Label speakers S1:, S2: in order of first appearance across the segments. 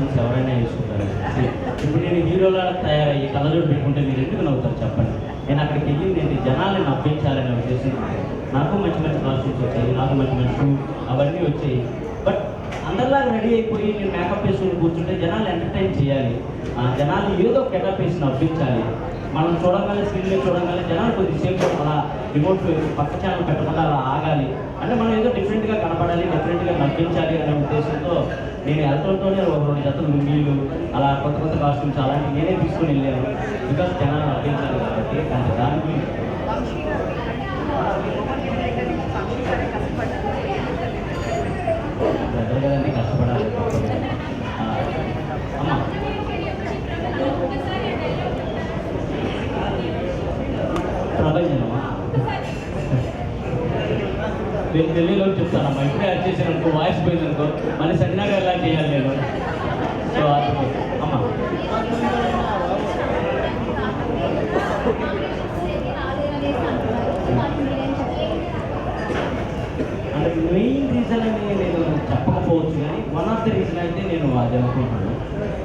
S1: Costumes ఎవరైనా వేసుకుంటారు. ఇప్పుడు నేను హీరోలా తయారయ్యి కళ్ళజోడు పెట్టుకుంటే మీరు ఎందుకు నవ్వుతారు చెప్పండి. నేను అక్కడికి వెళ్ళింది ఏంటి, జనాల్ని నవ్వించాలనే ఉద్దేశం. నాకు మంచి మంచి కాస్ట్యూమ్స్ వచ్చాయి, నాకు మంచి మంచి షూ అవన్నీ వచ్చాయి. బట్ అందరిలాగా రెడీ అయిపోయి నేను మేకప్ వేసుకుని కూర్చుంటే జనాలు ఎంటర్టైన్ చేయాలి, జనాలు ఏదో ఒక గెటప్ వేసి నవ్వించాలి. మనం చూడగానే స్క్రీన్లో చూడగానే జనాలు కొద్దిసేపు అలా రిమోట్ పక్క ఛానల్ పెట్టకుండా అలా ఆగాలి. అంటే మనం ఏదో డిఫరెంట్గా కనపడాలి, డిఫరెంట్గా నవ్వించాలి అనే ఉద్దేశంతో నేను వెళ్తుంటూనే ఒక 2 జతలు లుంగీలు అలా కొత్త కొత్త కాస్ట్యూమ్స్ అలాంటివి నేనే తీసుకుని వెళ్ళాను. బికాస్ జనాలు నవ్వించాలి కాబట్టి. అంటే దాని గురించి ప్రజలు కదండి కష్టపడాలి. అమ్మా ప్రపంచమా నేను ఢిల్లీలో చెప్తానమ్మా, ఇప్పుడే యాడ్ చేశాను అనుకో, వాయిస్ పోయింది అనుకో, మళ్ళీ సన్నగా ఎలా చేయాలి నేను. సో అది అమ్మా అంటే మెయిన్ రీజన్ అని నేను చెప్పకపోవచ్చు, కానీ వన్ ఆఫ్ ది రీజన్ అయితే నేను అది అనుకుంటున్నాను.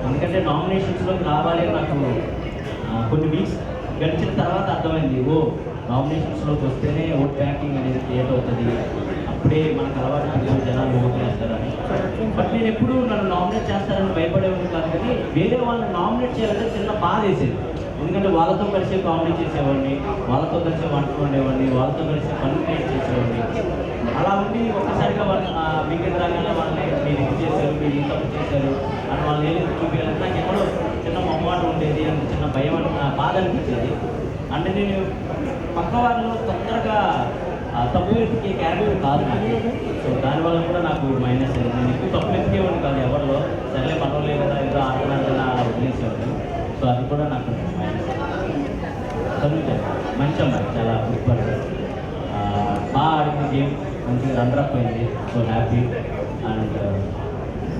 S1: ఎందుకంటే నామినేషన్స్లోకి రావాలి నాకు కొన్ని వీక్స్ గడిచిన తర్వాత అర్థమైంది, నామినేషన్స్లోకి వస్తేనే ఓట్ బ్యాంకింగ్ అనేది క్రియేట్ అవుతుంది, అప్పుడే మనకు అలవాటు జనాలు ఓట్లు వేస్తారని. బట్ నేను ఎప్పుడు నన్ను నామినేట్ చేస్తారని భయపడేవాడిని కాదు, కానీ వేరే వాళ్ళని నామినేట్ చేయాలంటే చిన్న బాధ వేసేది. ఎందుకంటే వాళ్ళతో కలిసి కామెడీ చేసేవాడిని, వాళ్ళతో కలిసి వంట వండేవాడిని, వాళ్ళతో కలిసి పని క్రియేట్ చేసేవాడిని. అలా ఉండి ఒక్కసారిగా వాళ్ళు వీకెండ్ రాగానే వాళ్ళని మీరు ఇది చేశారు, మీరు ఈ తప్పు చేశారు అని వాళ్ళు ఏదైతే చూపించాలంటే నాకు ఎక్కడో చిన్న మొహమాట ఉండేది, అంత చిన్న భయం బాధ అనిపించేది. అంటే నేను పక్క వాళ్ళలో తొందరగా తప్పు ఎత్తికే క్యారెక్టర్ కాదు నాకు. సో దానివల్ల కూడా నాకు మైనస్ అయింది. నేను ఎక్కువ తప్పు ఎత్తికేవాడిని కాదు ఎవరిలో, సరే మనోలే కదా ఏదో ఆటలాంటిలా అలా వదిలేసేవాడిని. సో అది కూడా నాకు మైనస్. చదువుతాను మంచి అమ్మాయి, చాలా గుడ్ పర్సన్, బాగా ఆడింది గేమ్, మంచిగా రన్నర్ అయింది. So happy and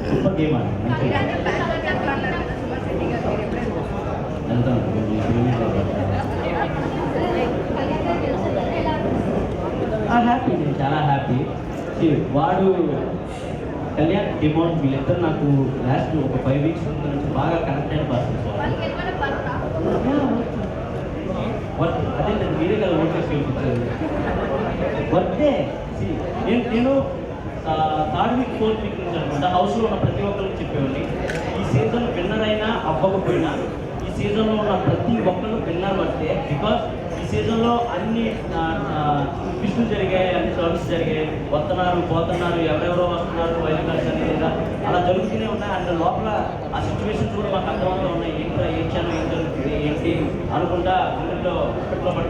S1: super game అండి, మంచిగా వెళ్తాను. హ్యాపీ, నేను చాలా హ్యాపీ. వాడు కళ్యాణ్ డిమోన్ వీళ్ళిద్దరు నాకు లాస్ట్ ఒక 5 వీక్స్ నుంచి బాగా కనెక్ట్ అయిన పర్సన్స్. అదే నేను మీరే కదా ఓట్ చేసి గెలిపించారు. వర్తే నేను 3rd వీక్ 4th వీక్ నుంచి అనుకుంటా హౌస్లో ఉన్న ప్రతి ఒక్కరికి చెప్పేవాడిని, ఈ సీజన్ విన్నర్ అయినా అవ్వకపోయినా ఈ సీజన్లో ఉన్న ప్రతి ఒక్కరు విన్నర్ వర్తే. బికాస్ ఈ సీజన్లో అన్ని ట్విస్టులు జరిగాయి, అన్ని టర్న్స్ జరిగాయి, వస్తున్నారు పోతున్నారు, ఎవరెవరో వస్తున్నారు, వైల్డ్ కార్డ్స్ అనేది అలా జరుగుతూనే ఉన్నాయి. అండ్ లోపల ఆ సిచ్యువేషన్స్ కూడా మాకు అర్థమవుతూ ఉన్నాయి, ఏంటో ఏం క్షణం ఏం జరుగుతుంది ఏంటి అనుకుంటా గుండెల్లో